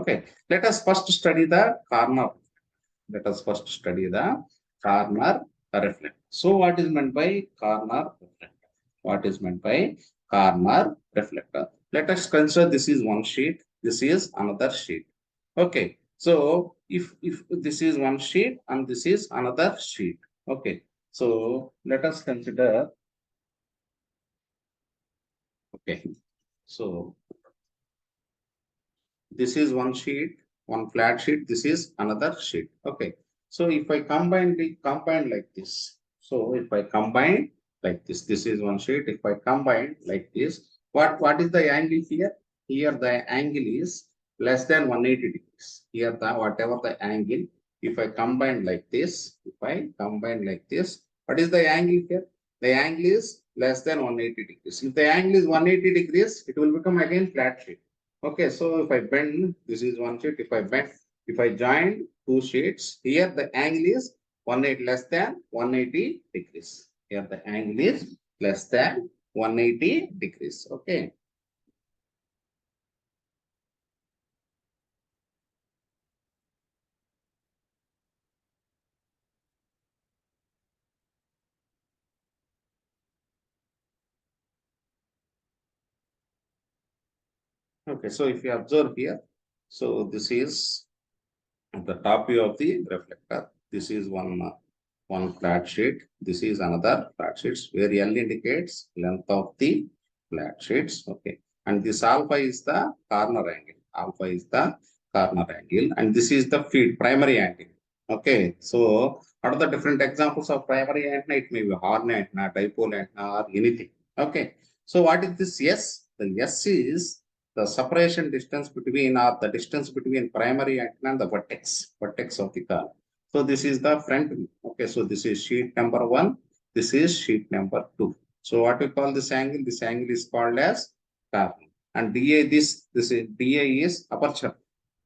Okay, let us first study the corner. Let us first study the corner reflector. So, what is meant by corner reflector? What is meant by corner reflector? Let us consider this is one sheet, this is another sheet. Okay, so if this is one sheet and this is another sheet. Okay, so let us consider. Okay, so this is one sheet, one flat sheet, this is another sheet. Okay, so if I combine like this, so if I combine like this is one sheet. If I combine like this, what is the angle here? Here the angle is less than 180 degrees. Here the whatever the angle, if I combine like this, if I combine like this, what is the angle here? The angle is less than 180 degrees. If the angle is 180 degrees, it will become again flat sheet. Okay, so if I bend, this is one sheet. If I bend, if I join two sheets, here the angle is 180 less than 180 degrees. Here the angle is less than 180 degrees. Okay. Okay, so if you observe here, so this is the top view of the reflector. This is one flat sheet. This is another flat sheet where L indicates length of the flat sheets. Okay, and this alpha is the corner angle. Alpha is the corner angle, and this is the feed primary angle. Okay, so what are the different examples of primary antenna? It may be horn antenna, dipole antenna, or anything. Okay, so what is this S? The S is the separation distance between or the distance between primary antenna and the vertex of the car. So this is the front view. Okay, so this is sheet number 1. This is sheet number 2. So what we call this angle? This angle is called as corner. And DA this is DA is aperture.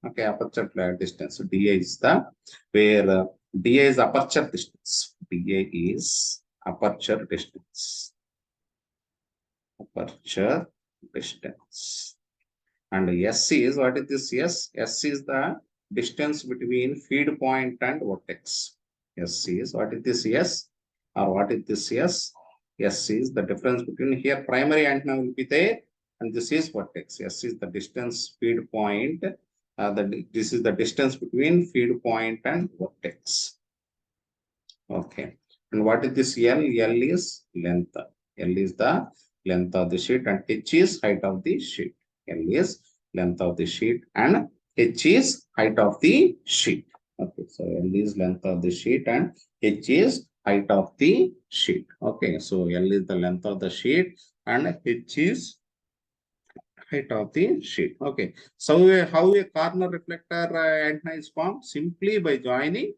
Okay, aperture distance. So DA is the where DA is aperture distance. DA is aperture distance. Aperture distance. And S is, what is this S? S is the distance between feed point and vertex. S is, what is this S? Or what is this S? S is the difference between here primary antenna will be there and this is vertex. S is the distance feed point. This is the distance between feed point and vertex. Okay. And what is this L? L is length. L is the length of the sheet and H is height of the sheet. L is length of the sheet and H is height of the sheet. Okay, so L is length of the sheet and H is height of the sheet. Okay, so L is the length of the sheet and H is height of the sheet. Okay, so how a corner reflector antenna is formed? Simply by joining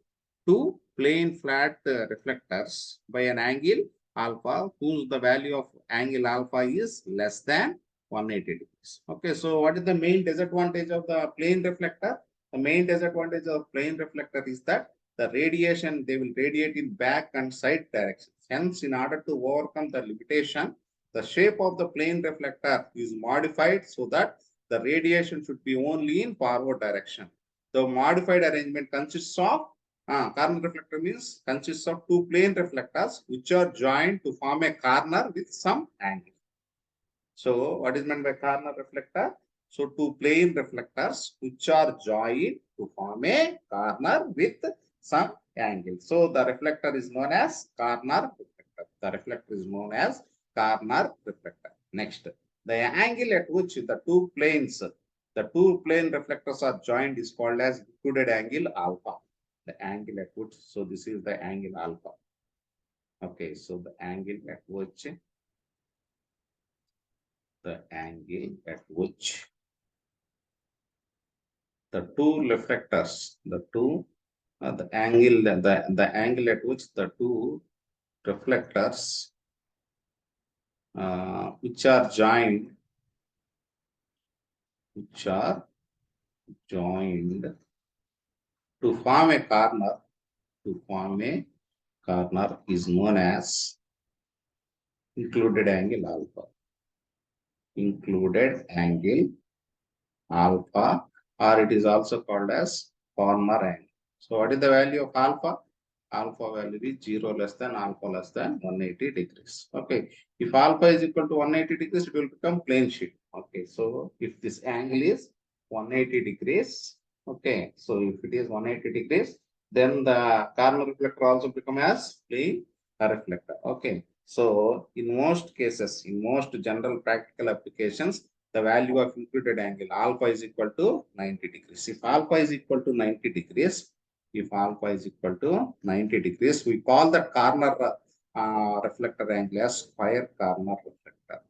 two plain flat reflectors by an angle alpha whose the value of angle alpha is less than 180 degrees. Okay, so what is the main disadvantage of the plane reflector? The main disadvantage of plane reflector is that the radiation, they will radiate in back and side directions. Hence, in order to overcome the limitation, the shape of the plane reflector is modified so that the radiation should be only in forward direction. The modified arrangement consists of corner reflector means consists of two plane reflectors which are joined to form a corner with some angle. So what is meant by corner reflector? So two plane reflectors which are joined to form a corner with some angle. So the reflector is known as corner reflector. The reflector is known as corner reflector. Next, the angle at which the two plane reflectors are joined is called as included angle alpha. The angle at which, so this is the angle alpha. Okay, so the angle at which the two reflectors, the angle at which the two reflectors which are joined to form a corner is known as included angle alpha. Included angle alpha or it is also called as corner angle. So what is the value of alpha? Alpha value is 0 less than alpha less than 180 degrees. Okay. If alpha is equal to 180 degrees, it will become plane sheet. Okay. So if this angle is 180 degrees, okay. So if it is 180 degrees, then the corner reflector also become as plane reflector. Okay. So in most cases, in most general practical applications, the value of included angle alpha is equal to 90 degrees. If alpha is equal to 90 degrees, if alpha is equal to 90 degrees, we call that corner reflector angle as square corner reflector.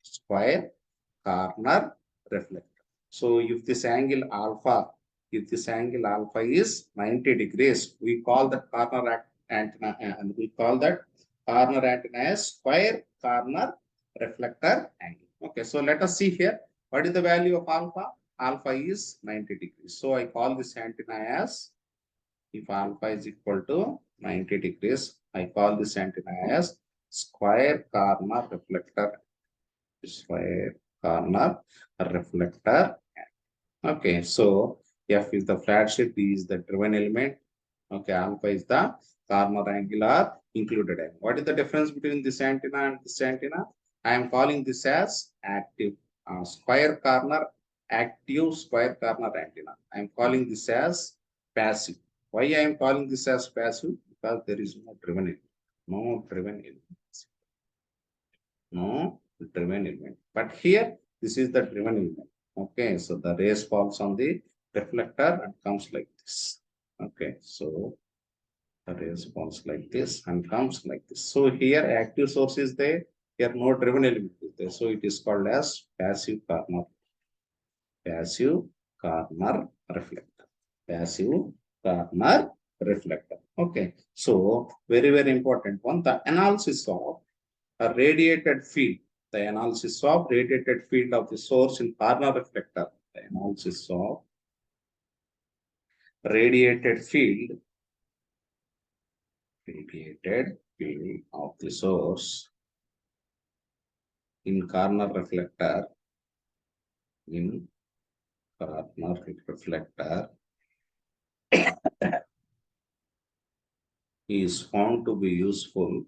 Square corner reflector. So if this angle alpha, is 90 degrees, we call that corner antenna and we call that corner antenna as square corner reflector angle. Okay, so let us see here. What is the value of alpha? Alpha is 90 degrees. So I call this antenna as, if alpha is equal to 90 degrees, I call this antenna as square corner reflector. Square corner reflector. Okay, so F is the flat sheet, D is the driven element. Okay, alpha is the corner angle or included angle. What is the difference between this antenna and this antenna? I am calling this as active square corner, active square corner antenna. I am calling this as passive. Why I am calling this as passive? Because there is no driven element. No driven element. No driven element. But here, this is the driven element. Okay, so the rays falls on the reflector and comes like this. Okay, so the rays falls like this and comes like this. So here active source is there. Here no driven element is there. So it is called as passive corner. Passive corner reflector. Passive corner reflector. Okay, so very, very important one. The analysis of a radiated field, the analysis of radiated field of the source in corner reflector, the analysis of radiated field, of the source in corner reflector, in corner reflector is found to be useful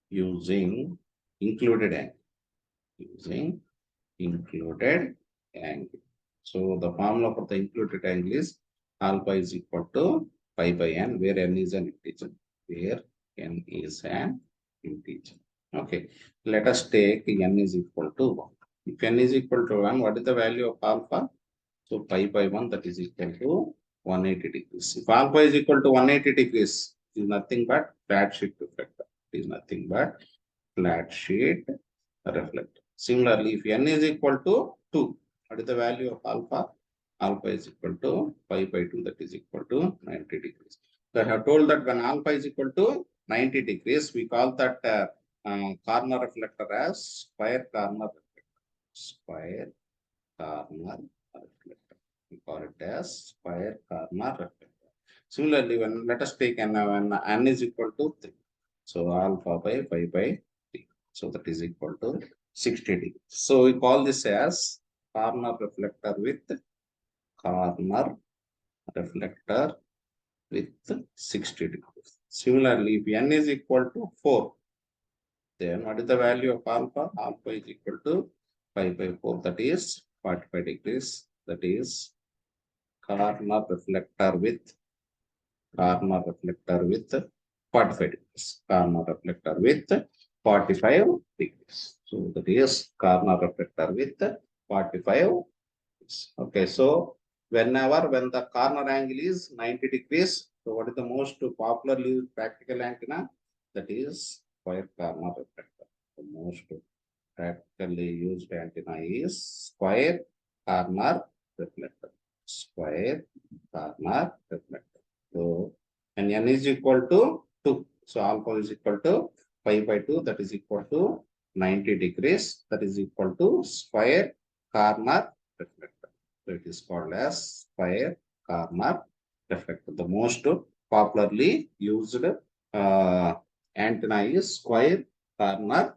using included angle. Using included angle. So the formula for the included angle is alpha is equal to pi by n, where n is an integer. Where n is an integer. Okay, let us take n is equal to 1. If n is equal to 1, what is the value of alpha? So pi by 1, that is equal to 180 degrees. If alpha is equal to 180 degrees, it is nothing but flat sheet reflector. It is nothing but flat sheet reflector. Similarly, if n is equal to 2, what is the value of alpha? Alpha is equal to pi by 2, that is equal to 90 degrees. So I have told that when alpha is equal to 90 degrees, we call that corner reflector as square corner reflector. Square corner reflector. We call it as square corner reflector. Similarly, when let us take n, when n is equal to 3. So alpha by pi by 3. So that is equal to 60 degrees. So we call this as corner reflector with 60 degrees. Similarly, if n is equal to 4, then what is the value of alpha? Alpha is equal to pi by 4, that is 45 degrees. That is corner reflector with 45 degrees. Corner reflector with 45 degrees. So that is corner reflector with 45 degrees. Okay, so when the corner angle is 90 degrees, so what is the most popularly used practical antenna? That is square corner reflector. The most practically used antenna is square corner reflector. Square corner reflector. So, and n is equal to 2. So, alpha is equal to pi by 2, that is equal to 90 degrees, that is equal to square corner reflector. So, it is called as square corner reflector. The most popularly used antenna is square corner